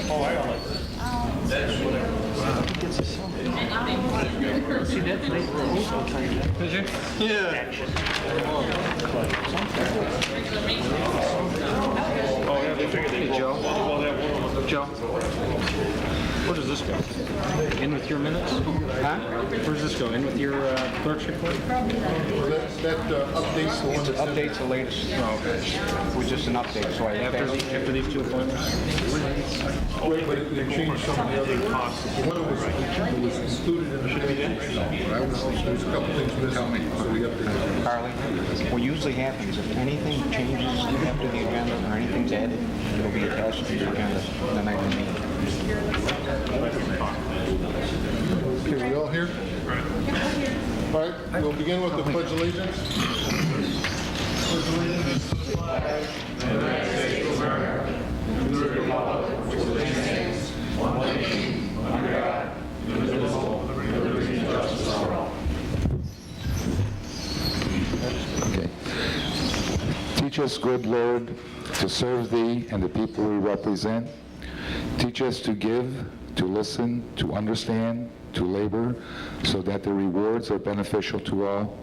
Oh, I don't like that. That's whatever. See that? Did you? Yeah. Oh, yeah, they figured they'd Joe. Joe. Where does this go? In with your minutes? Huh? Where does this go? In with your clerk's report? That updates the one that Updates the latest. Oh, okay. It was just an update, so I After these two appointments? but they changed some of the other costs. The one that was included in the package. There's a couple things missing, so we updated. Carly, what usually happens, if anything changes after the agenda or anything's added, it'll be attached to the agenda the night of the meeting. Okay, we all here? All right, we'll begin with the Pledge of Allegiance. Pledge of Allegiance. Okay. Teach us, good Lord, to serve Thee and the people we represent. Teach us to give, to listen, to understand, to labor, so that the rewards are beneficial to all.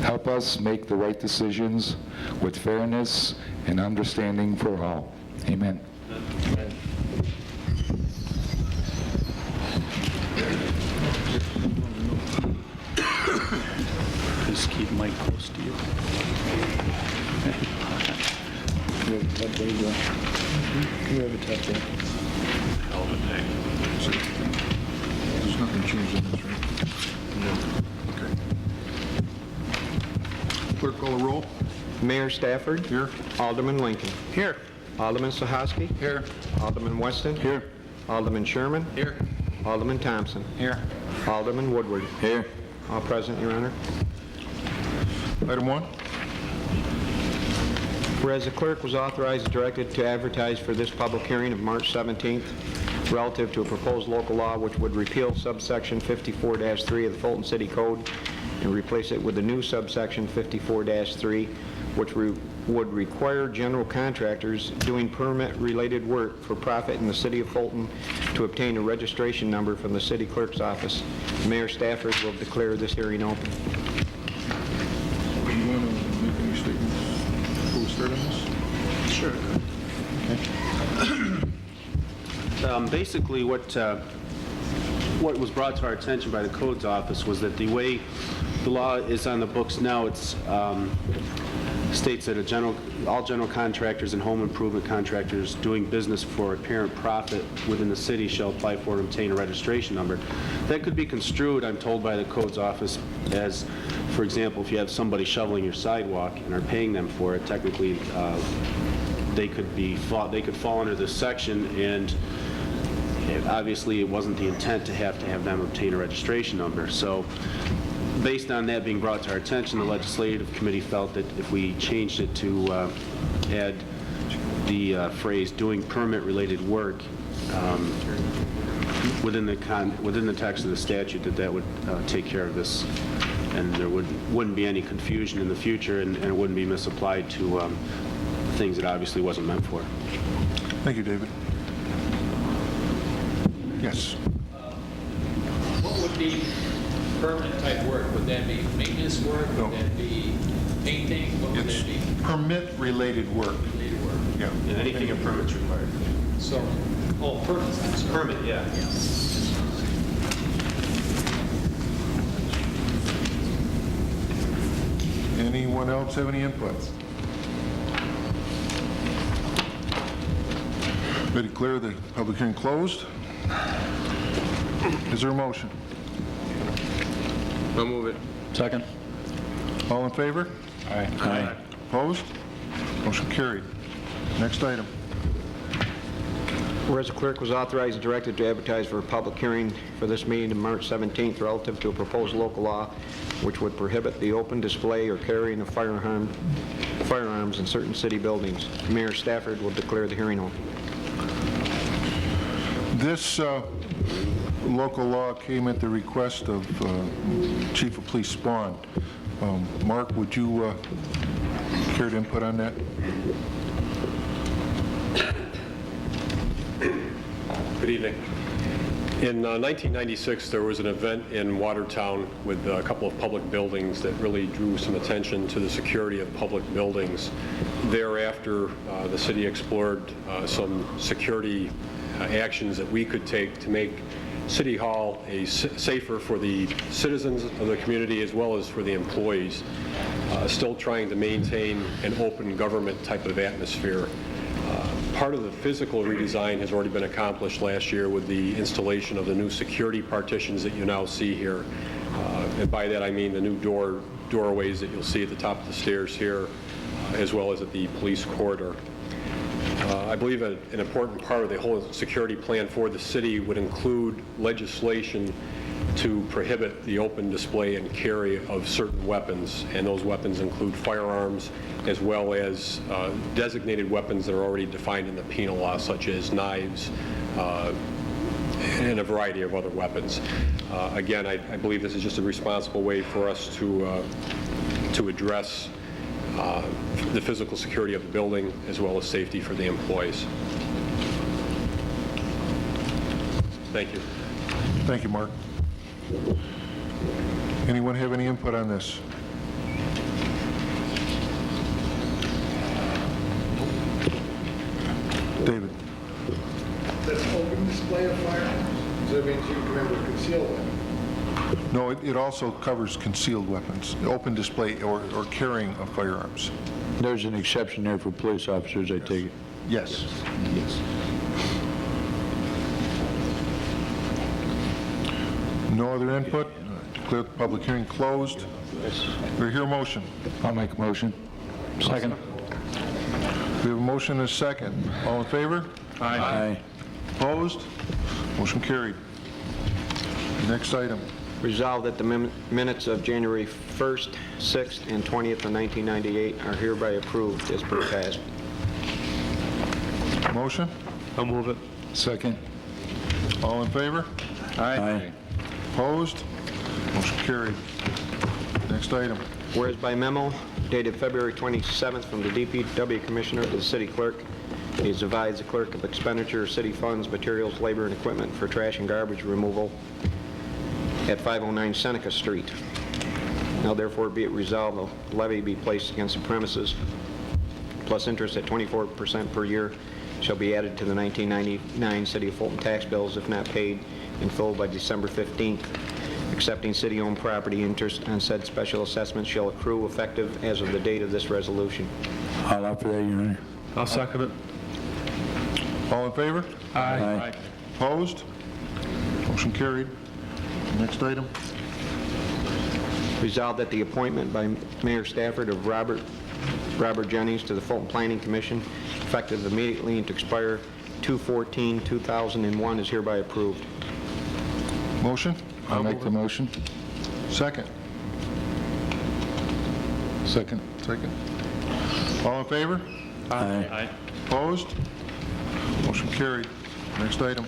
Help us make the right decisions with fairness and understanding for all. Amen. Just keep Mike close to you. We have a tough day, Joe. We have a tough day. Hell of a day. There's nothing changed in this, right? No. Okay. Clerk, call the roll. Mayor Stafford. Here. Alderman Lincoln. Here. Alderman Sahaski. Here. Alderman Weston. Here. Alderman Sherman. Here. Alderman Thompson. Here. Alderman Woodward. Here. All present, Your Honor. Item 1. Whereas the clerk was authorized and directed to advertise for this public hearing of March 17th relative to a proposed local law which would repeal subsection 54-3 of the Fulton City Code and replace it with the new subsection 54-3, which would require general contractors doing permit-related work for profit in the city of Fulton to obtain a registration number from the city clerk's office. Mayor Stafford will declare this hearing open. Do you want to make any statements before we start on this? Sure. Basically, what was brought to our attention by the Codes Office was that the way the law is on the books now, it's states that all general contractors and home improvement contractors doing business for apparent profit within the city shall apply for and obtain a registration number. That could be construed, I'm told by the Codes Office, as, for example, if you have somebody shoveling your sidewalk and are paying them for it, technically they could fall under this section, and obviously it wasn't the intent to have them obtain a registration number. So based on that being brought to our attention, the Legislative Committee felt that if we changed it to add the phrase "doing permit-related work" within the text of the statute, that would take care of this, and there wouldn't be any confusion in the future, and it wouldn't be misapplied to things it obviously wasn't meant for. Thank you, David. Yes. What would be permanent type work? Would that be maintenance work? No. Would that be painting? What would It's that be? permit-related work. Related work. Yeah. And anything a permit's required. So, permits, I'm sorry. Permit, yeah. Anyone else have any input? I declare the public hearing closed. Is there a motion? I'll move it. Second. All in favor? Aye. Opposed? Motion carried. Next item. Whereas the clerk was authorized and directed to advertise for a public hearing for this meeting on March 17th relative to a proposed local law which would prohibit the open display or carrying of firearms in certain city buildings. Mayor Stafford will declare the hearing open. This local law came at the request of Chief of Police Spawn. Mark, would you care to input on that? Good evening. In 1996, there was an event in Watertown with a couple of public buildings that really drew some attention to the security of public buildings. Thereafter, the city explored some security actions that we could take to make City Hall safer for the citizens of the community as well as for the employees, still trying to maintain an open government type of atmosphere. Part of the physical redesign has already been accomplished last year with the installation of the new security partitions that you now see here. And by that I mean the new doorways that you'll see at the top of the stairs here, as well as at the police corridor. I believe an important part of the whole security plan for the city would include legislation to prohibit the open display and carry of certain weapons, and those weapons include firearms as well as designated weapons that are already defined in the penal law, such as knives and a variety of other weapons. Again, I believe this is just a responsible way for us to address the physical security of the building as well as safety for the employees. Thank you. Thank you, Mark. Anyone have any input on this? David? That's open display of firearms? So that means you can come in with concealed weapons? No, it also covers concealed weapons, open display or carrying of firearms. There's an exception there for police officers, I take it. Yes. Yes. No other input? Declare the public hearing closed. Do I hear a motion? I'll make a motion. Second. We have a motion and a second. All in favor? Aye. Opposed? Motion carried. Next item. Resolved that the minutes of January 1st, 6th, and 20th of 1998 are hereby approved as per past. Motion? I'll move it. Second. All in favor? Aye. Opposed? Motion carried. Next item. Whereas by memo dated February 27th from the DPW Commissioner to the City Clerk, he has advised the Clerk of Expenditure, City Funds, Materials, Labor, and Equipment for trash and garbage removal at 509 Seneca Street. Now therefore be it resolved, the levy be placed against the premises, plus interest at 24% per year, shall be added to the 1999 City of Fulton tax bills if not paid in full by December 15th. Accepting city-owned property interest on said special assessment shall accrue effective as of the date of this resolution. I'll offer that, Your Honor. I'll second it. All in favor? Aye. Opposed? Motion carried. Next item. Resolved that the appointment by Mayor Stafford of Robert Jennings to the Fulton Planning Commission, effective immediately and to expire 2/14/2001, is hereby approved. Motion? I'll make the motion. Second. Second. Second. All in favor? Aye. Opposed? Motion carried. Next item.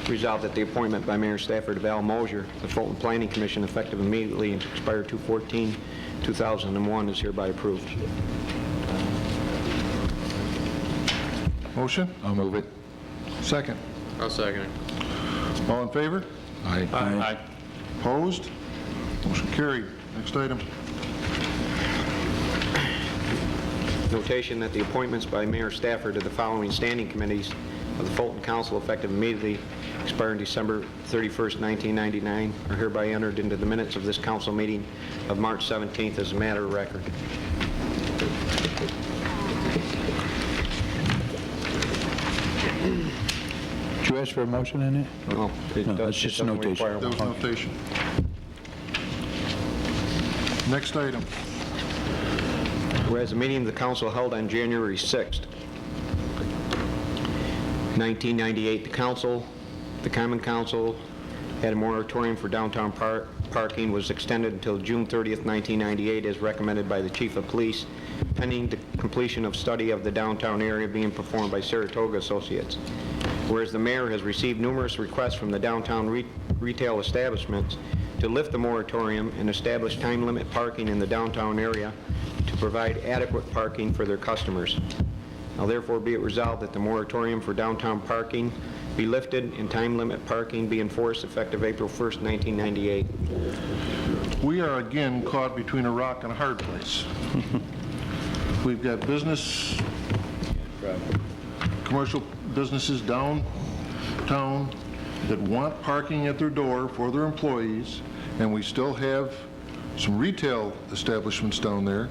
Resolved that the appointment by Mayor Stafford of Al Mosier to the Fulton Planning Commission, effective immediately and to expire 2/14/2001, is hereby approved. Motion? I'll move it. Second. I'll second it. All in favor? Aye. Aye. Opposed? Motion carried. Next item. Notation that the appointments by Mayor Stafford to the following standing committees of the Fulton Council, effective immediately, expiring December 31st, 1999, are hereby entered into the minutes of this council meeting of March 17th as a matter of record. Did you ask for a motion in it? No, No, that's just a notation. There was notation. Next item. Whereas a meeting of the council held on January 6th, 1998, the Common Council had a moratorium for downtown parking was extended until June 30th, 1998, as recommended by the Chief of Police, pending the completion of study of the downtown area being performed by Saratoga Associates. Whereas the mayor has received numerous requests from the downtown retail establishments to lift the moratorium and establish time limit parking in the downtown area to provide adequate parking for their customers. Now therefore be it resolved that the moratorium for downtown parking be lifted and time limit parking be enforced effective April 1st, 1998. We are again caught between a rock and a hard place. We've got commercial businesses downtown that want parking at their door for their employees, and we still have some retail establishments down there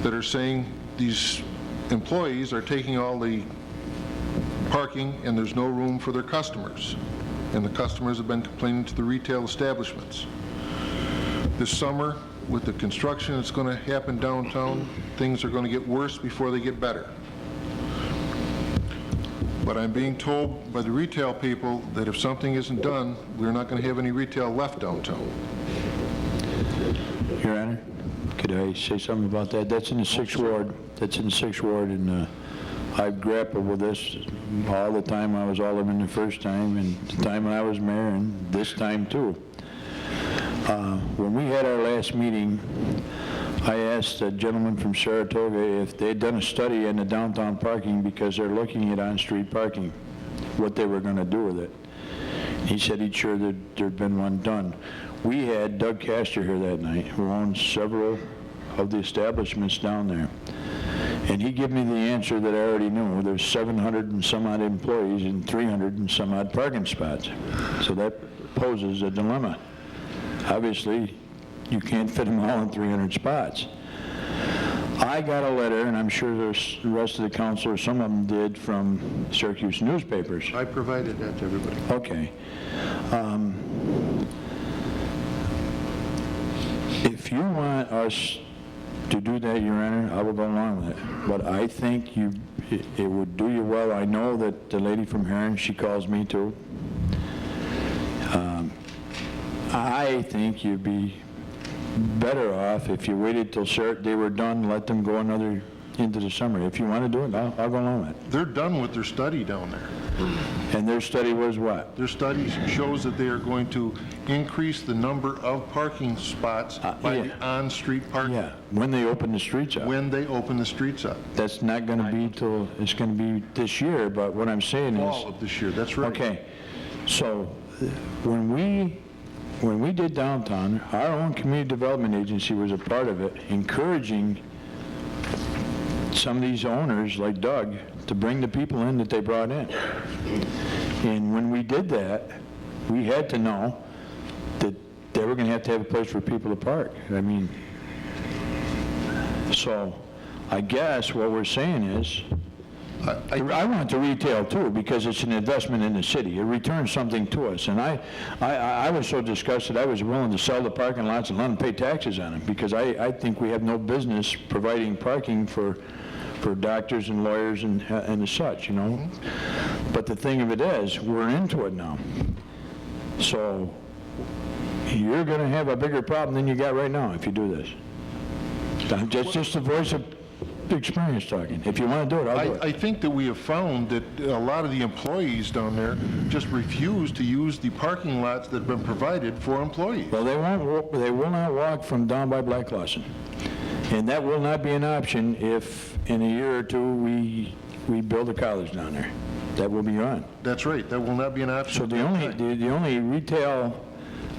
that are saying these employees are taking all the parking and there's no room for their customers. And the customers have been complaining to the retail establishments. This summer, with the construction that's going to happen downtown, things are going to get worse before they get better. But I'm being told by the retail people that if something isn't done, we're not going to have any retail left downtown. Your Honor, could I say something about that? That's in the 6th Ward. That's in the 6th Ward, and I've grappled with this all the time I was alderman the first time, and the time when I was mayor, and this time too. When we had our last meeting, I asked a gentleman from Saratoga if they'd done a study on the downtown parking because they're looking at on-street parking, what they were going to do with it. He said he'd sure there'd been one done. We had Doug Castor here that night, who owns several of the establishments down there. And he gave me the answer that I already knew. There's 700 and some odd employees and 300 and some odd parking spots. So that poses a dilemma. Obviously, you can't fit them all in 300 spots. I got a letter, and I'm sure the rest of the council, or some of them did, from Syracuse newspapers. I provided that to everybody. Okay. If you want us to do that, Your Honor, I will go along with it. But I think it would do you well. I know that the lady from Heron, she calls me too. I think you'd be better off if you waited till they were done, let them go into the summer. If you want to do it, I'll go along with it. They're done with their study down there. And their study was what? Their study shows that they are going to increase the number of parking spots by the on-street parking. Yeah, when they open the streets up. When they open the streets up. That's not going to be till, it's going to be this year, but what I'm saying is... Fall of this year, that's right. Okay, so when we did downtown, our own community development agency was a part of it, encouraging some of these owners, like Doug, to bring the people in that they brought in. And when we did that, we had to know that they were going to have a place for people to park. I mean, so I guess what we're saying is, I want the retail too, because it's an investment in the city. It returns something to us. And I was so disgusted, I was willing to sell the parking lots and let them pay taxes on them, because I think we have no business providing parking for doctors and lawyers and the such, you know. But the thing of it is, we're into it now. So you're going to have a bigger problem than you got right now if you do this. That's just the voice of experience talking. If you want to do it, I'll do it. I think that we have found that a lot of the employees down there just refuse to use the parking lots that have been provided for employees. Well, they will not walk from down by Black Clawson. And that will not be an option if in a year or two we build a college down there. That will be gone. That's right. That will not be an option. So the only retail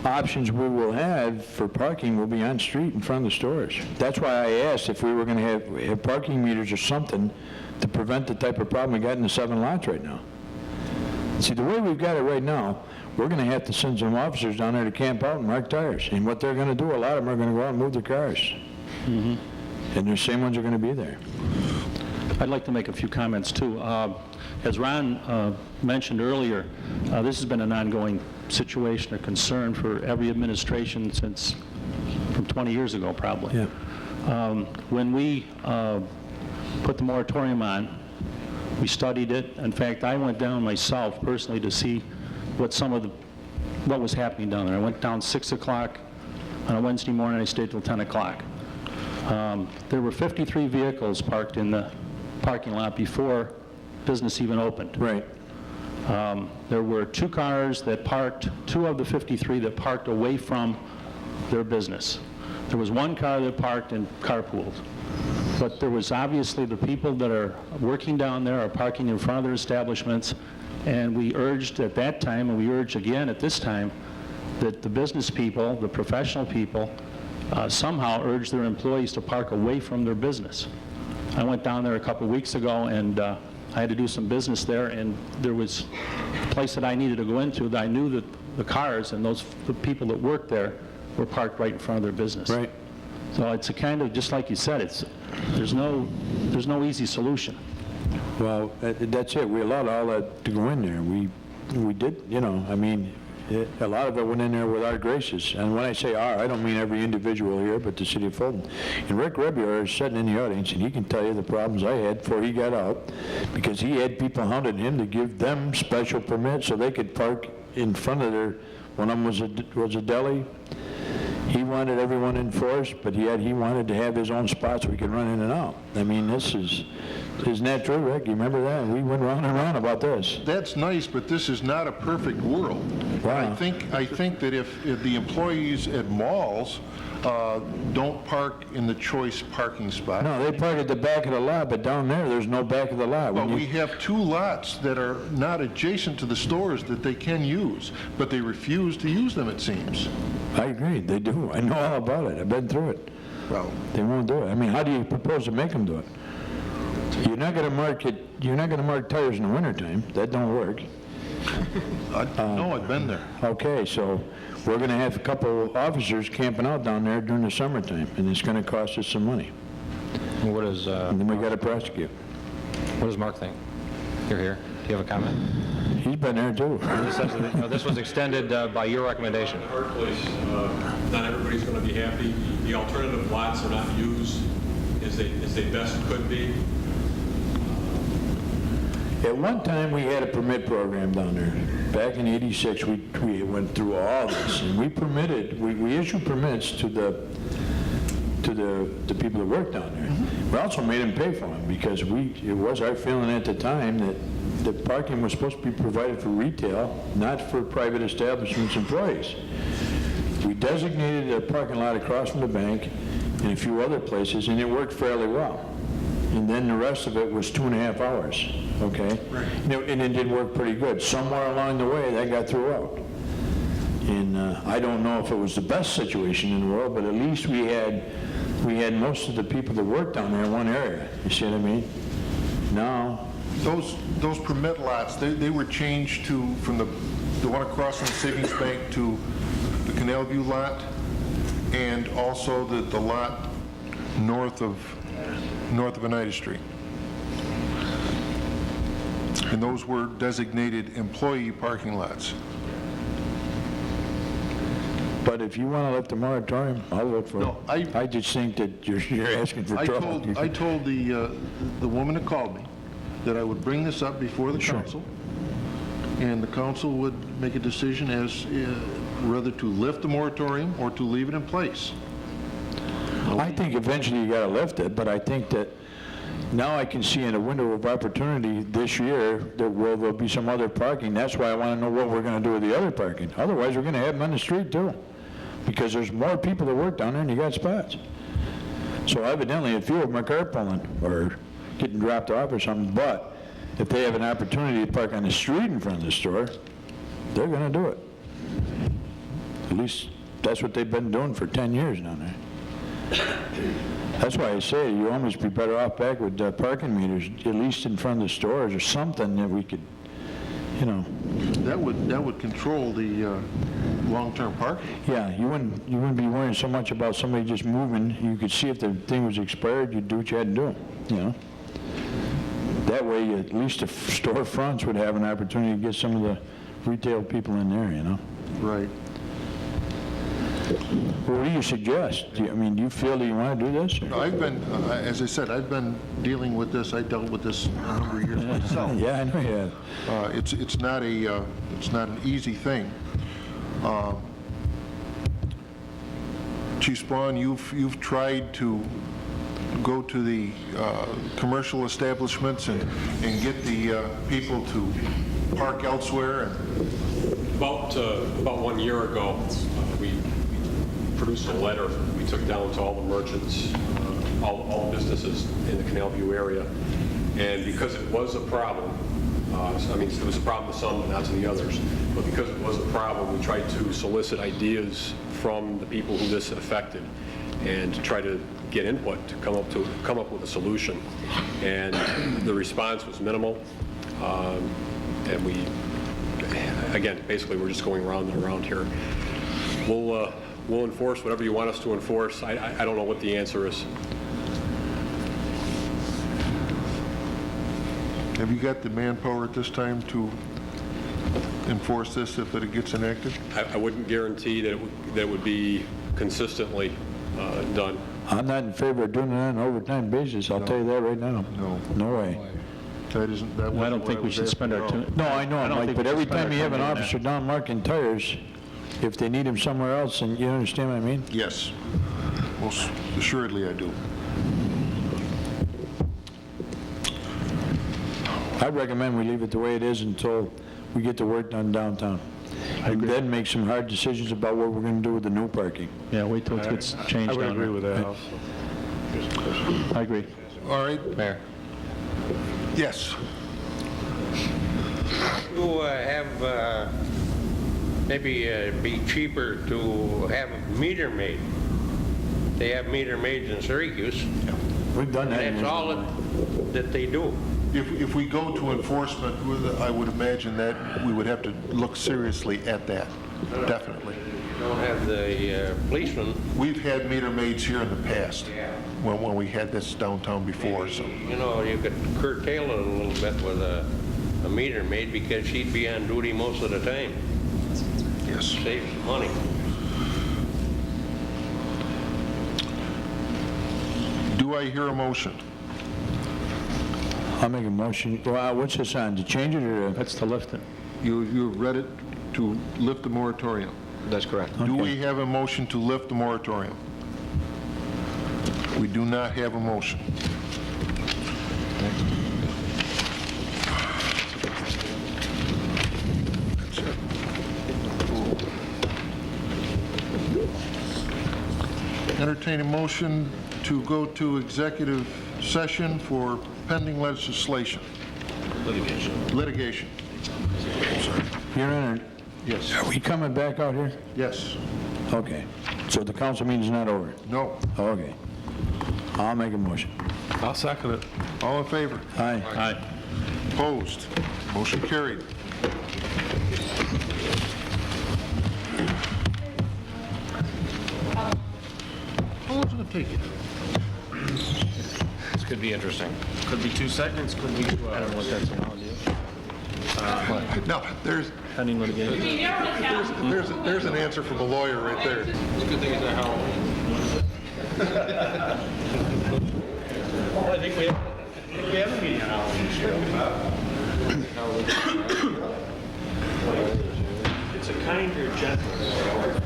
options we will have for parking will be on street in front of the stores. That's why I asked if we were going to have parking meters or something to prevent the type of problem we got in the 7 lots right now. See, the way we've got it right now, we're going to have to send some officers down there to camp out and mark tires. And what they're going to do, a lot of them are going to go out and move their cars. Mm-hmm. And the same ones are going to be there. I'd like to make a few comments too. As Ron mentioned earlier, this has been an ongoing situation or concern for every administration since from 20 years ago, probably. Yeah. When we put the moratorium on, we studied it. In fact, I went down myself personally to see what was happening down there. I went down 6 o'clock on a Wednesday morning. I stayed till 10 o'clock. There were 53 vehicles parked in the parking lot before business even opened. Right. There were 2 cars that parked, 2 of the 53 that parked away from their business. There was 1 car that parked and carpooled. But there was obviously the people that are working down there are parking in front of their establishments, and we urged at that time, and we urge again at this time, that the business people, the professional people, somehow urge their employees to park away from their business. I went down there a couple weeks ago, and I had to do some business there, and there was a place that I needed to go into that I knew that the cars and the people that worked there were parked right in front of their business. Right. So it's a kind of, just like you said, there's no easy solution. Well, that's it. We allowed all that to go in there. We did, you know, I mean, a lot of it went in there with our graces. And when I say our, I don't mean every individual here, but the city of Fulton. And Rick Rebier is sitting in the audience, and he can tell you the problems I had before he got out, because he had people hounding him to give them special permits so they could park in front of their, one of them was a deli. He wanted everyone enforced, but yet he wanted to have his own spots we could run in and out. I mean, isn't that true, Rick? You remember that? We went round and round about this. That's nice, but this is not a perfect world. Wow. I think that if the employees at malls don't park in the choice parking spot. No, they park at the back of the lot, but down there's no back of the lot. Well, we have 2 lots that are not adjacent to the stores that they can use, but they refuse to use them, it seems. I agree, they do. I know all about it. I've been through it. Well, They won't do it. I mean, how do you propose to make them do it? You're not going to mark tires in the wintertime. That don't work. no, I've been there. Okay, so we're going to have a couple officers camping out down there during the summertime, and it's going to cost us some money. What does, And then we got to prosecute. what does Mark think? You're here. Do you have a comment? He's been there too. He says that, this was extended by your recommendation. Hard place, not everybody's going to be happy. The alternative lots are not used as they best could be. At one time, we had a permit program down there. Back in '86, we went through all this, and we issued permits to the people that worked down there. We also made them pay for them, because it was our feeling at the time that the parking was supposed to be provided for retail, not for private establishments' employees. We designated a parking lot across from the bank and a few other places, and it worked fairly well. And then the rest of it was 2.5 hours, okay? Right. And it did work pretty good. Somewhere along the way, that got thrown out. And I don't know if it was the best situation in the world, but at least we had most of the people that worked down there in one area. You see what I mean? Now, Those permit lots, they were changed from the one across from the Savings Bank to the Canal View lot, and also the lot north of Oneida Street. And those were designated employee parking lots. but if you want to let the moratorium, I'll vote for it. No, I just think that you're asking for trouble. I told the woman that called me that I would bring this up before the council, and the council would make a decision as whether to lift the moratorium or to leave it in place. I think eventually you got to lift it, but I think that now I can see in a window of opportunity this year that there'll be some other parking. That's why I want to know what we're going to do with the other parking. Otherwise, we're going to have them on the street too, because there's more people that work down there and you got spots. So evidently, a few of them are carpooling or getting dropped off or something, but if they have an opportunity to park on the street in front of the store, they're going to do it. At least that's what they've been doing for 10 years down there. That's why I say you almost be better off back with parking meters, at least in front of the stores or something that we could, you know. That would control the long-term parking. Yeah, you wouldn't be worrying so much about somebody just moving. You could see if the thing was expired, you'd do what you had to do, you know. That way, at least the storefronts would have an opportunity to get some of the retail people in there, you know. Right. Well, what do you suggest? Do you feel that you want to do this? Or? No, I've been, as I said, I've been dealing with this. I dealt with this a number of years myself. Yeah, I know you have. It's not an easy thing. Chief Spawn, you've tried to go to the commercial establishments and get the people to park elsewhere? About 1 year ago, we produced a letter we took down to all the merchants, all the businesses in the Canal View area. And because it was a problem, I mean, it was a problem to some, but not to the others. But because it was a problem, we tried to solicit ideas from the people who this affected and to try to get input to come up with a solution. And the response was minimal. And we, again, basically we're just going round and around here. We'll enforce whatever you want us to enforce. I don't know what the answer is. Have you got the manpower at this time to enforce this if it gets enacted? I wouldn't guarantee that it would be consistently done. I'm not in favor of doing it on an overtime basis, I'll tell you that right now. No. No way. That isn't, that I don't wasn't think what we was should spend our asking time. No, I know, I don't Mike, think but we should every spend our time you have an time doing that. officer down marking tires, if they need him somewhere else, and you understand what I mean? Yes. Most assuredly I do. I recommend we leave it the way it is until we get the work done downtown. And then make some hard decisions about what we're going to do with the new parking. Yeah, wait till it gets changed down there. that also. I agree. All right. Mayor. Yes. To have, maybe be cheaper to have a meter maid. They have meter maids in Syracuse, We've done that. and that's all that they do. If we go to enforcement, I would imagine that we would have to look seriously at that, definitely. Don't have the policemen. We've had meter maids here in the past, when we had this downtown before, so. You know, you could curtail it a little bit with a meter maid because she'd be on duty most of the time. Yes. Save some money. Do I hear a motion? I'll make a motion. Well, what's this on, to change it or? That's to lift it. You read it to lift the moratorium. That's correct. Do we have a motion to lift the moratorium? We do not have a motion. Entertain a motion to go to executive session for pending legislation. Litigation. You're in it. Yes. Are we coming back out here? Yes. Okay. So the council meeting's not over? No. Okay. I'll make a motion. I'll second it. All in favor? Aye. Aye. Opposed? Motion carried. How long is it going to take you? This could be interesting. Could be 2 seconds, could be 2 hours. I don't know what that's about. No, there's Pending litigation. there's an answer from a lawyer right there. It's a good thing it's not Halloween. I think we have a meeting on It's a kinder, gentler.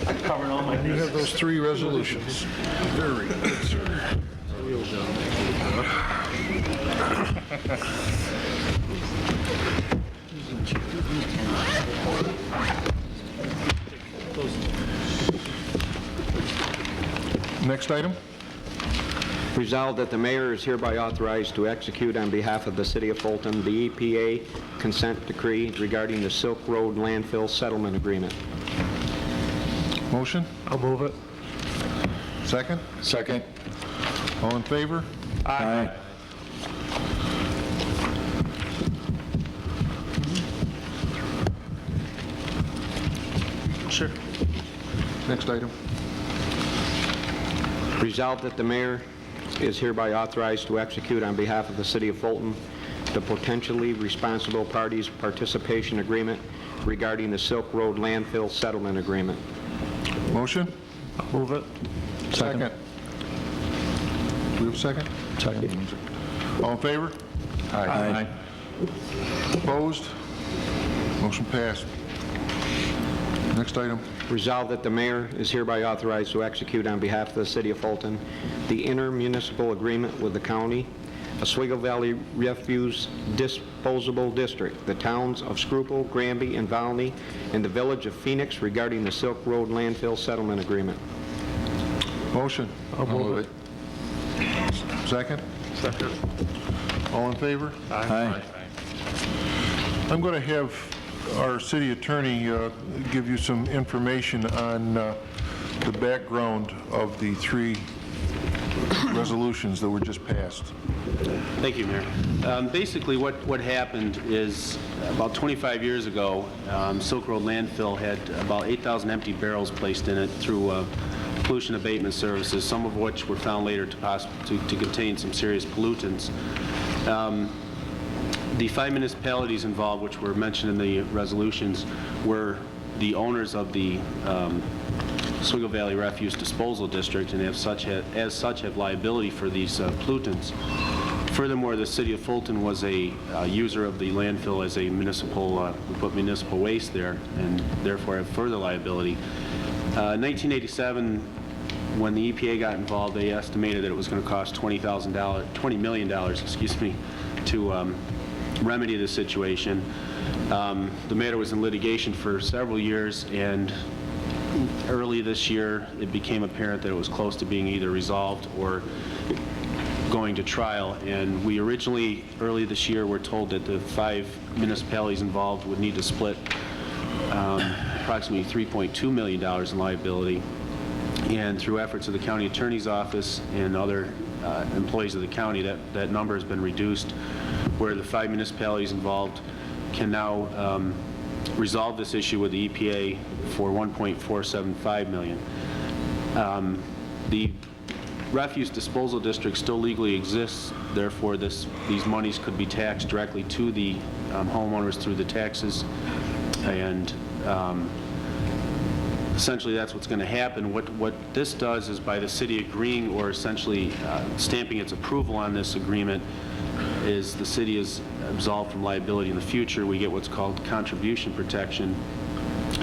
I'm covering all my You bases. have those 3 resolutions. Very good, sir. Next item? Resolved that the mayor is hereby authorized to execute on behalf of the city of Fulton the EPA consent decree regarding the Silk Road landfill settlement agreement. Motion? I'll move it. Second? Second. All in favor? Aye. Sure. Next item. Resolved that the mayor is hereby authorized to execute on behalf of the city of Fulton the potentially responsible parties participation agreement regarding the Silk Road landfill settlement agreement. Motion? Move it. Second. Do we have a second? Second. All in favor? Aye. Opposed? Motion passed. Next item. Resolved that the mayor is hereby authorized to execute on behalf of the city of Fulton the intermunicipal agreement with the county, Oswego Valley Refuse Disposable District, the towns of Schuylkill, Granby, and Valney, and the village of Phoenix regarding the Silk Road landfill settlement agreement. Motion. I'll move it. Second? Second. All in favor? Aye. I'm going to have our city attorney give you some information on the background of the 3 resolutions that were just passed. Thank you, Mayor. Basically, what happened is about 25 years ago, Silk Road landfill had about 8,000 empty barrels placed in it through pollution abatement services, some of which were found later to contain some serious pollutants. The 5 municipalities involved, which were mentioned in the resolutions, were the owners of the Oswego Valley Refuse Disposal District, and as such have liability for these pollutants. Furthermore, the city of Fulton was a user of the landfill as a municipal, we put municipal waste there, and therefore have further liability. In 1987, when the EPA got involved, they estimated that it was going to cost $20 million, to remedy the situation. The matter was in litigation for several years, and early this year, it became apparent that it was close to being either resolved or going to trial. And we originally, early this year, were told that the 5 municipalities involved would need to split approximately $3.2 million in liability. And through efforts of the county attorney's office and other employees of the county, that number has been reduced, where the 5 municipalities involved can now resolve this issue with the EPA for $1.475 million. The refuse disposal district still legally exists, therefore these monies could be taxed directly to the homeowners through the taxes, and essentially that's what's going to happen. What this does is, by the city agreeing or essentially stamping its approval on this agreement, is the city is absolved from liability in the future. We get what's called contribution protection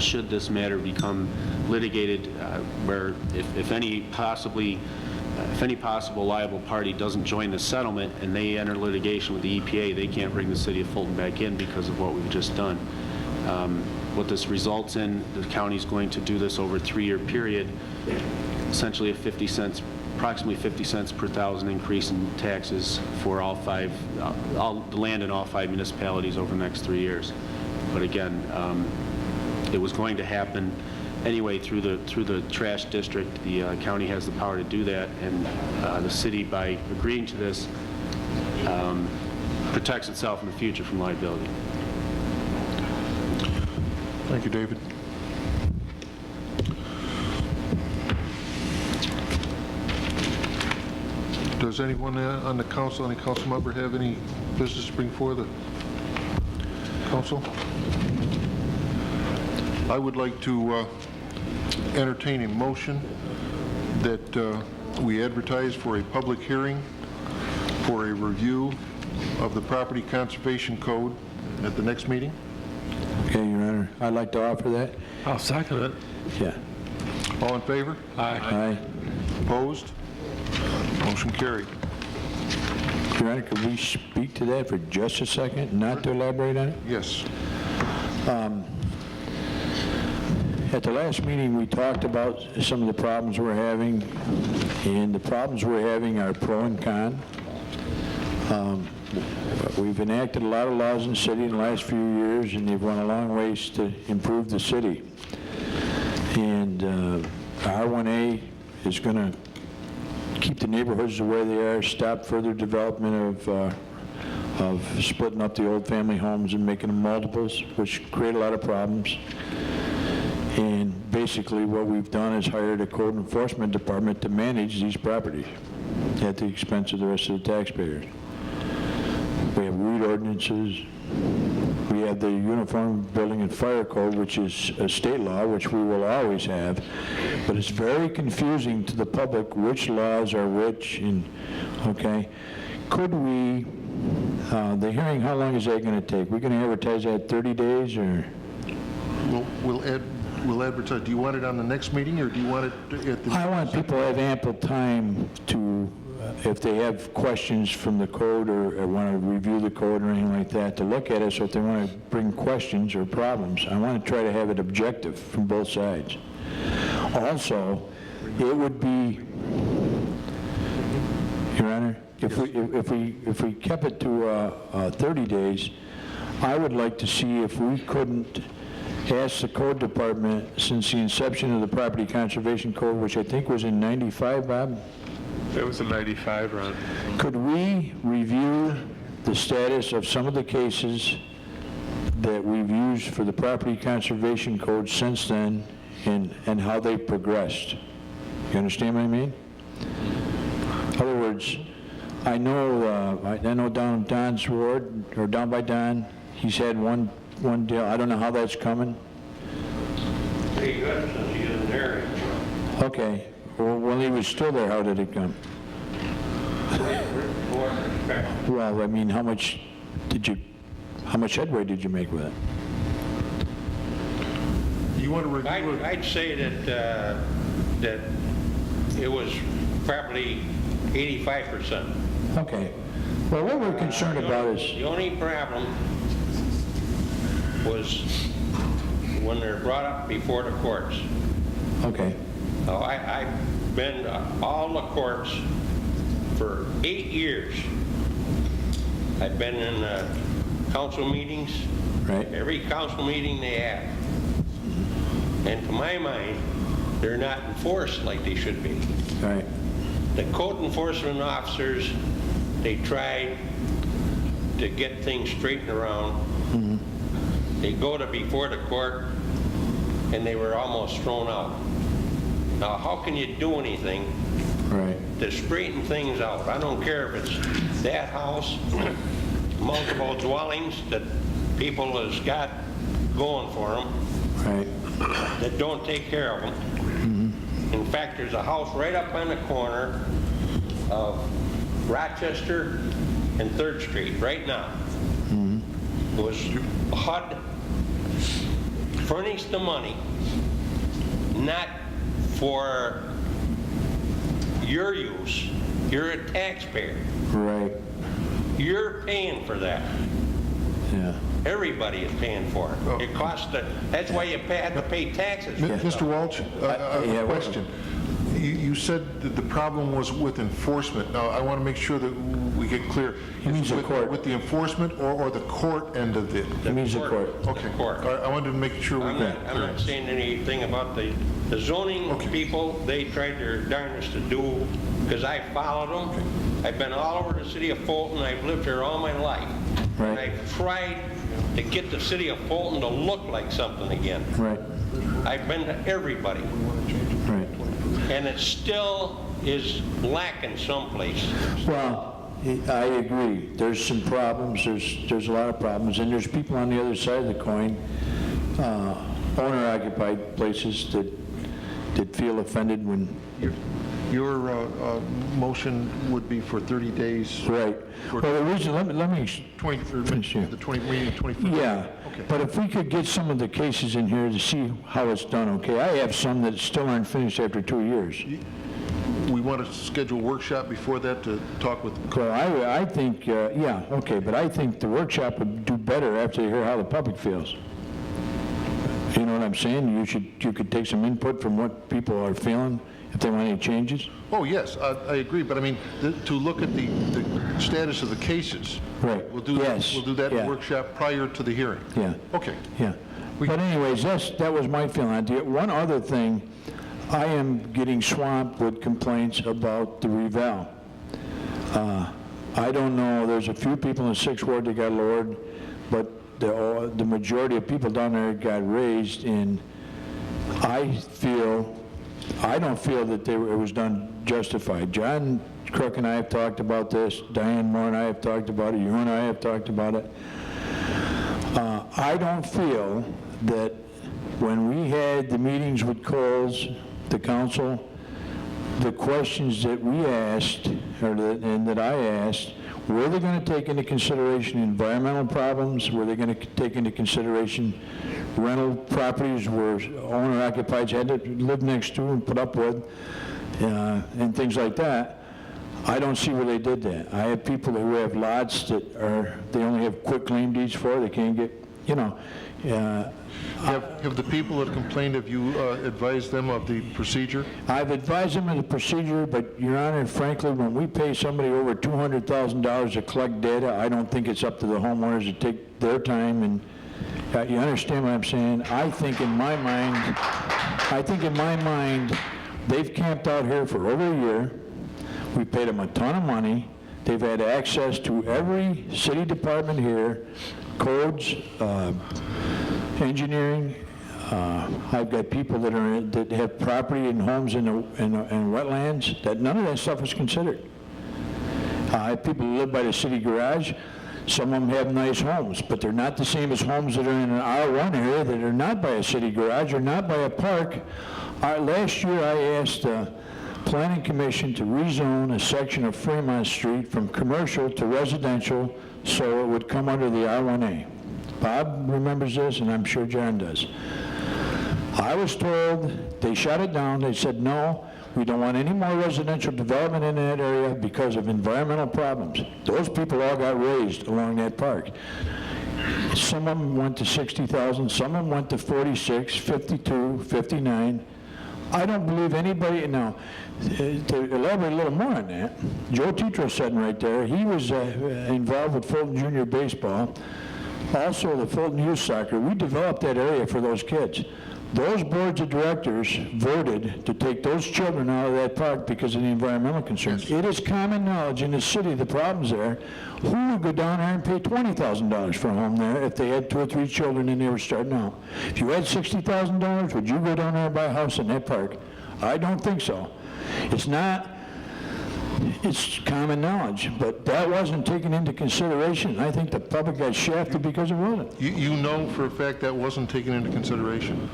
should this matter become litigated, where if any possible liable party doesn't join the settlement and they enter litigation with the EPA, they can't bring the city of Fulton back in because of what we've just done. What this results in, the county's going to do this over a 3-year period, essentially approximately 50 cents per thousand increase in taxes for all the land in all 5 municipalities over the next 3 years. But again, it was going to happen anyway through the trash district. The county has the power to do that, and the city, by agreeing to this, protects itself in the future from liability. Thank you, David. Does anyone on the council, any council member, have any business to bring forward the council? I would like to entertain a motion that we advertise for a public hearing for a review of the Property Conservation Code at the next meeting. Okay, Your Honor, I'd like to offer that. I'll second it. Yeah. All in favor? Aye. Opposed? Motion carried. Your Honor, could we speak to that for just a second, not to elaborate on it? Yes. At the last meeting, we talked about some of the problems we're having, and the problems we're having are pro and con. We've enacted a lot of laws in the city in the last few years, and they've went a long ways to improve the city. And R1A is going to keep the neighborhoods the way they are, stop further development of splitting up the old family homes and making them multiples, which create a lot of problems. And basically what we've done is hired a code enforcement department to manage these properties at the expense of the rest of the taxpayers. We have weed ordinances. We have the Uniform Building and Fire Code, which is a state law, which we will always have. But it's very confusing to the public which laws are which. And okay, could we, the hearing, how long is that going to take? We're going to advertise that 30 days or? We'll we'll advertise. Do you want it on the next meeting, or do you want it at the... I want people to have ample time to, if they have questions from the code or want to review the code or anything like that, to look at it. So if they want to bring questions or problems, I want to try to have it objective from both sides. Also, it would be, Your Honor, if we kept it to 30 days, I would like to see if we couldn't ask the code department, since the inception of the Property Conservation Code, which I think was in 95, Bob? That was in 95, Ron. Could we review the status of some of the cases that we've used for the Property Conservation Code since then and how they've progressed? You understand what I mean? In other words, I know down Don's ward, or down by Don, he's had one deal. I don't know how that's coming. Pretty good since he isn't there. Okay. Well, when he was still there, how did it come? Well, I mean, how much headway did you make with it? You want to review it? I'd say that it was probably 85%. Okay. Well, what we're concerned about is... The only problem was when they're brought up before the courts. Okay. Now, I've been to all the courts for 8 years. I've been in council meetings. Right. Every council meeting they have. And to my mind, they're not enforced like they should be. Right. The code enforcement officers, they tried to get things straightened around. Mm-hmm. They go to before the court, and they were almost thrown out. Now, how can you do anything to straighten things out? I don't care if it's that house, multiple dwellings that people has got going for them that don't take care of them. Mm-hmm. In fact, there's a house right up on the corner of Rochester and 3rd Street right now. Mm-hmm. It was HUD furnished the money, not for your use. You're a taxpayer. Right. You're paying for that. Yeah. Everybody is paying for it. It costs that's why you have to pay taxes. Mr. Walsh, a question. You said that the problem was with enforcement. Now, I want to make sure that we get clear. Is it with the enforcement or the court end of it? It means the court. Okay. Court. I wanted to make sure we got I'm not saying anything about the zoning people. They tried their darndest to do, because I followed them. I've been all over the city of Fulton. I've lived here all my life. Right. And I've tried to get the city of Fulton to look like something again. Right. I've been to everybody. Right. And it still is lacking someplace. Well, I agree. There's some problems. There's a lot of problems, and there's people on the other side of the coin, owner-occupied places that feel offended when. Your motion would be for 30 days. Right. Well, the reason, let me finish here. The 20 meeting, 21st. Yeah. Okay. But if we could get some of the cases in here to see how it's done, okay? I have some that still aren't finished after 2 years. We want to schedule a workshop before that to talk with... Well, I think, yeah, okay, but I think the workshop would do better after you hear how the public feels. You know what I'm saying? You could take some input from what people are feeling, if they want any changes. Oh, yes, I agree, but I mean, to look at the status of the cases. Right. We'll do that in the workshop prior to the hearing. Yeah. Okay. Yeah. But anyways, that was my feeling. One other thing, I am getting swamped with complaints about the reval. I don't know, there's a few people in the 6th Ward that got lowered, but the majority of people down there got raised, and I don't feel that it was done justified. John Crook and I have talked about this. Diane Moore and I have talked about it. You and I have talked about it. I don't feel that when we had the meetings with Coles, the council, the questions that we asked, and that I asked, were they going to take into consideration environmental problems? Were they going to take into consideration rental properties where owner-occupieds had to live next to and put up with, and things like that. I don't see where they did that. I have people who have lots that they only have quick claim deeds for, they can't get, Have the people that complained, have you advised them of the procedure? I've advised them of the procedure, but, Your Honor, frankly, when we pay somebody over $200,000 to collect data, I don't think it's up to the homeowners to take their time, and you understand what I'm saying? I think in my mind, they've camped out here for over a year. We paid them a ton of money. They've had access to every city department here, codes, engineering. I've got people that have property and homes in wetlands, that none of that stuff was considered. I have people who live by the city garage. Some of them have nice homes, but they're not the same as homes that are in an R1 area that are not by a city garage or not by a park. Last year, I asked the Planning Commission to rezone a section of Fremont Street from commercial to residential so it would come under the R1A. Bob remembers this, and I'm sure John does. I was told, they shut it down. They said, no, we don't want any more residential development in that area because of environmental problems. Those people all got raised along that park. Some of them went to 60,000, some of them went to 46, 52, 59. I don't believe anybody, now, to elaborate a little more on that, Joe Tetro sitting right there, he was involved with Fulton Junior Baseball, also the Fulton Youth Soccer. We developed that area for those kids. Those boards of directors voted to take those children out of that park because of the environmental concerns. It is common knowledge in the city, the problem's there. Who would go down there and pay $20,000 for a home there if they had 2 or 3 children and they were starting out? If you had $60,000, would you go down there and buy a house in that park? I don't think so. It's not. It's common knowledge, but that wasn't taken into consideration. I think the public got shafted because it wasn't. You know for a fact that wasn't taken into consideration?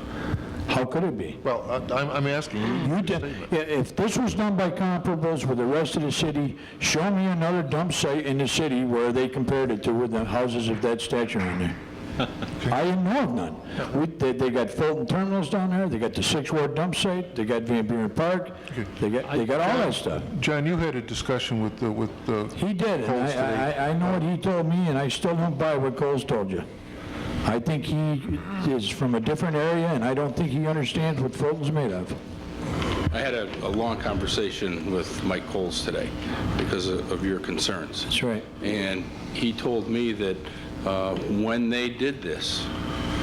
How could it be? Well, I'm asking you. If this was done by comparables with the rest of the city, show me another dump site in the city where they compared it to with the houses of that stature in there. I didn't know of none. They got Fulton Terminals down there, they got the 6th Ward dump site, they got Van Buren Park, they got all that stuff. John, you had a discussion with the He did, and I know what he told me, and I still don't buy what Coles told you. I think he is from a different area, and I don't think he understands what Fulton's made of. I had a long conversation with Mike Coles today because of your concerns. That's right. And he told me that when they did this,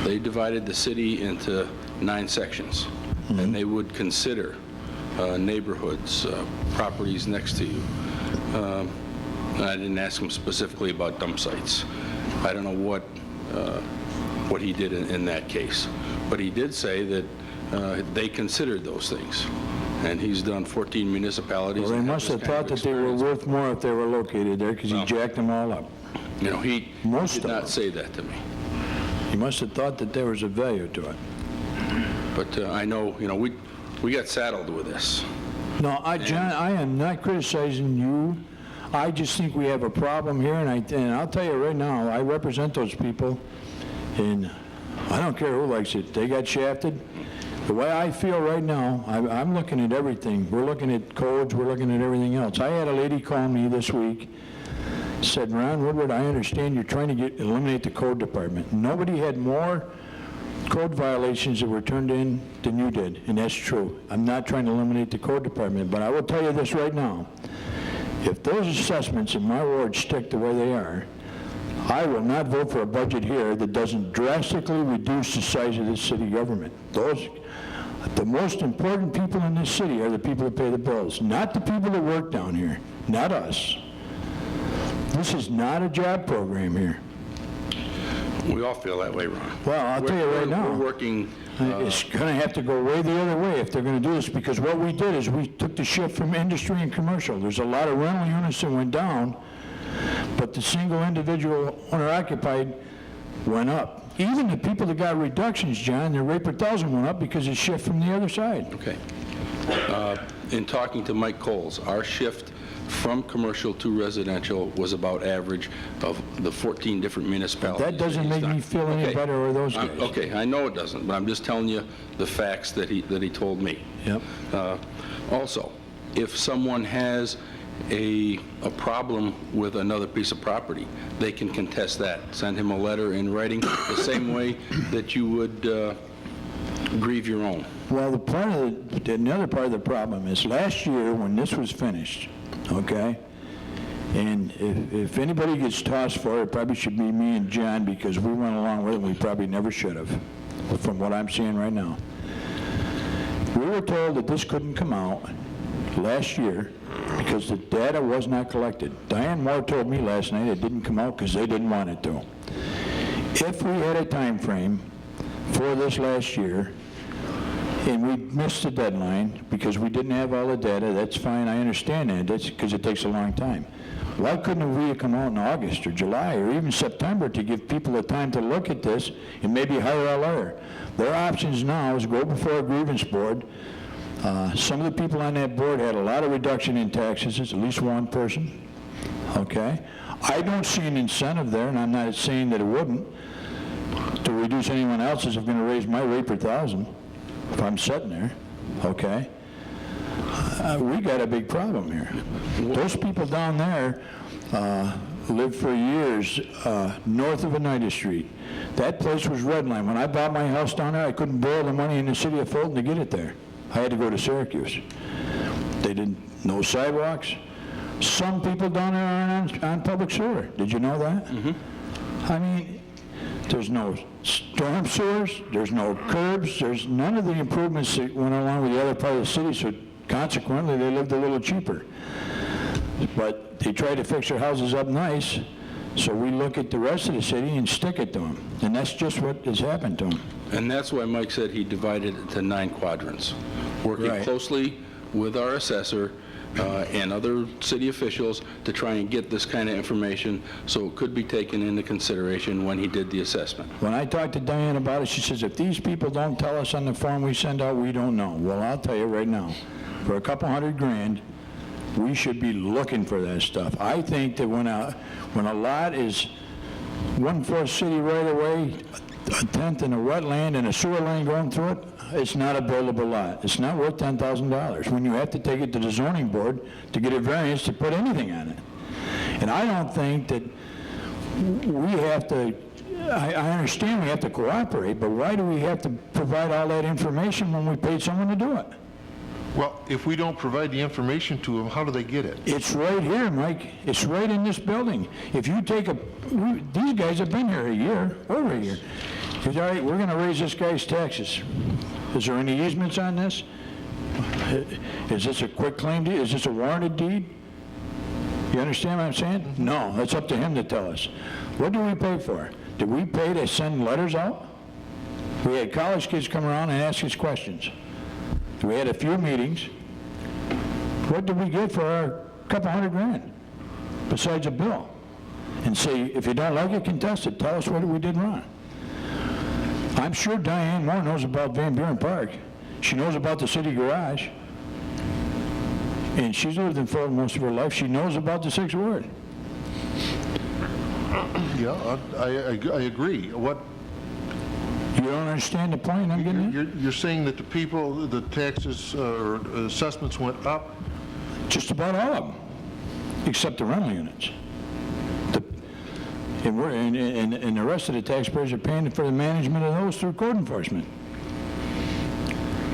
they divided the city into 9 sections, and they would consider neighborhoods, properties next to you. And I didn't ask him specifically about dump sites. I don't know what he did in that case, but he did say that they considered those things. And he's done 14 municipalities. Well, they must have thought that they were worth more if they were located there because he jacked them all up. You know, he did not say that to me. He must have thought that there was a value to it. But I know, we got saddled with this. No, John, I am not criticizing you. I just think we have a problem here, and I'll tell you right now, I represent those people, and I don't care who likes it. They got shafted. The way I feel right now, I'm looking at everything. We're looking at codes, we're looking at everything else. I had a lady call me this week, said, Ron Woodward, I understand you're trying to eliminate the code department. Nobody had more code violations that were turned in than you did, and that's true. I'm not trying to eliminate the code department, but I will tell you this right now. If those assessments in my ward stick the way they are, I will not vote for a budget here that doesn't drastically reduce the size of this city government. The most important people in this city are the people that pay the bills, not the people that work down here, not us. This is not a job program here. We all feel that way, Ron. Well, I'll tell you right now. We're working. It's going to have to go way the other way if they're going to do this, because what we did is we took the shift from industry and commercial. There's a lot of rental units that went down, but the single individual owner-occupied went up. Even the people that got reductions, John, their rate per thousand went up because it shift from the other side. Okay. In talking to Mike Coles, our shift from commercial to residential was about average of the 14 different municipalities. That doesn't make me feel any better or those guys. Okay, I know it doesn't, but I'm just telling you the facts that he told me. Yep. Also, if someone has a problem with another piece of property, they can contest that. Send him a letter in writing the same way that you would grieve your own. Well, another part of the problem is last year when this was finished, okay, and if anybody gets tossed for it, it probably should be me and John because we went along with it and we probably never should have, from what I'm seeing right now. We were told that this couldn't come out last year because the data was not collected. Diane Moore told me last night it didn't come out because they didn't want it to. If we had a time frame for this last year, and we missed the deadline because we didn't have all the data, that's fine, I understand that, that's because it takes a long time. Why couldn't we have come out in August or July or even September to give people the time to look at this and maybe hire a lawyer? Their options now is go before a grievance board. Some of the people on that board had a lot of reduction in taxes, it's at least one person, okay? I don't see an incentive there, and I'm not saying that it wouldn't, to reduce anyone else's. I'm going to raise my rate per thousand if I'm sitting there, okay? We got a big problem here. Those people down there lived for years north of Oneida Street. That place was redline. When I bought my house down there, I couldn't borrow the money in the city of Fulton to get it there. I had to go to Syracuse. They didn't, no sidewalks. Some people down there aren't on public sewer. Did you know that? Mm-hmm. I mean, there's no storm sewers, there's no curbs, there's none of the improvements that went along with the other part of the city, so consequently they lived a little cheaper. But they tried to fix their houses up nice, so we look at the rest of the city and stick it to them. And that's just what has happened to them. And that's why Mike said he divided it to 9 quadrants, working Right. closely with our assessor and other city officials to try and get this kind of information so it could be taken into consideration when he did the assessment. When I talked to Diane about it, she says, if these people don't tell us on the form we send out, we don't know. Well, I'll tell you right now, for a couple $100,000, we should be looking for that stuff. I think that when a lot is 1/4 city right away, a tenth in a wetland and a sewer line going through it, it's not a buildable lot. It's not worth $10,000 when you have to take it to the zoning board to get a variance to put anything on it. And I don't think that we have to, I understand we have to cooperate, but why do we have to provide all that information when we paid someone to do it? Well, if we don't provide the information to them, how do they get it? It's right here, Mike. It's right in this building. If you take these guys have been here a year, over a year. He says, all right, we're going to raise this guy's taxes. Is there any easements on this? Is this a quick claim deed? Is this a warranted deed? You understand what I'm saying? No, that's up to him to tell us. What do we pay for? Did we pay to send letters out? We had college kids come around and ask us questions. We had a few meetings. What did we get for our couple $100,000 besides a bill? And say, if you don't like it, contest it. Tell us what we did wrong. I'm sure Diane Moore knows about Van Buren Park. She knows about the city garage. And she's lived in Fulton most of her life. She knows about the 6th Ward. Yeah, I agree. What You don't understand the point I'm getting at? you're saying that the people, the taxes or assessments went up? Just about all of them, except the rental units. And the rest of the taxpayers are paying for the management of those through code enforcement.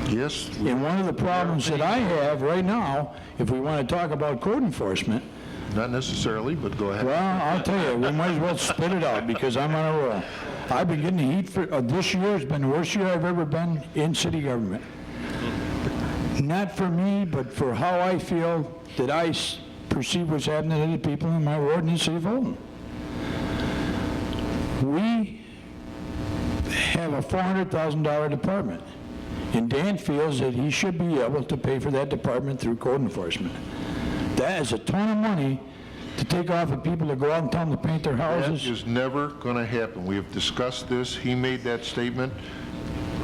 Yes. And one of the problems that I have right now, if we want to talk about code enforcement, Not necessarily, but go ahead. well, I'll tell you, we might as well spit it out because I'm on a roll. I've been getting the heat for, this year has been the worst year I've ever been in city government. Not for me, but for how I feel that I perceive what's happening to the people in my ward in the city of Fulton. We have a $400,000 department, and Dan feels that he should be able to pay for that department through code enforcement. That is a ton of money to take off of people to go out and tell them to paint their That houses. is never going to happen. We have discussed this. He made that statement.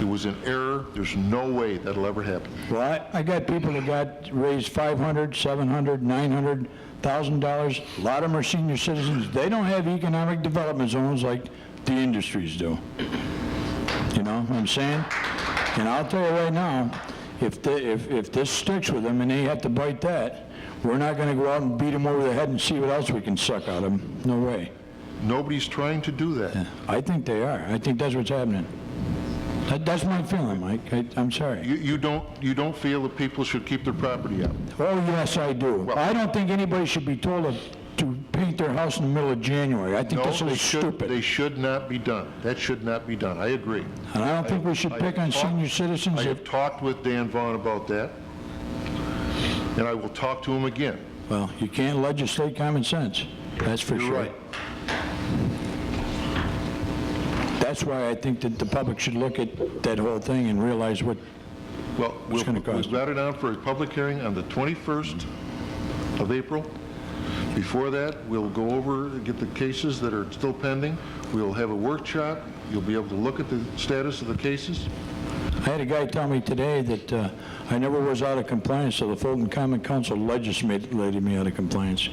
It was an error. There's no way that'll ever happen. Well, I got people that got raised $500, $700, $900, $1,000. A lot of them are senior citizens. They don't have economic development zones like the industries do. You know what I'm saying? And I'll tell you right now, if this sticks with them and they have to bite that, we're not going to go out and beat them over the head and see what else we can suck out of them. No way. Nobody's trying to do that. Yeah, I think they are. I think that's what's happening. That's my feeling, Mike. I'm sorry. You don't feel that people should keep their property out? Oh, yes, I do. I don't think anybody should be told to paint their house in the middle of January. I think No, that's a little stupid. they should not be done. That should not be done. I agree. And I don't think we should pick on senior citizens. I have talked with Dan Vaughn about that, and I will talk to him again. Well, you can't legislate common sense. That's for You're sure. right. That's why I think that the public should look at that whole thing and realize what Well, it's going to cost. we've got it on for a public hearing on the 21st of April. Before that, we'll go over, get the cases that are still pending. We'll have a workshop. You'll be able to look at the status of the cases. I had a guy tell me today that I never was out of compliance, so the Fulton Common Council legislated me out of compliance.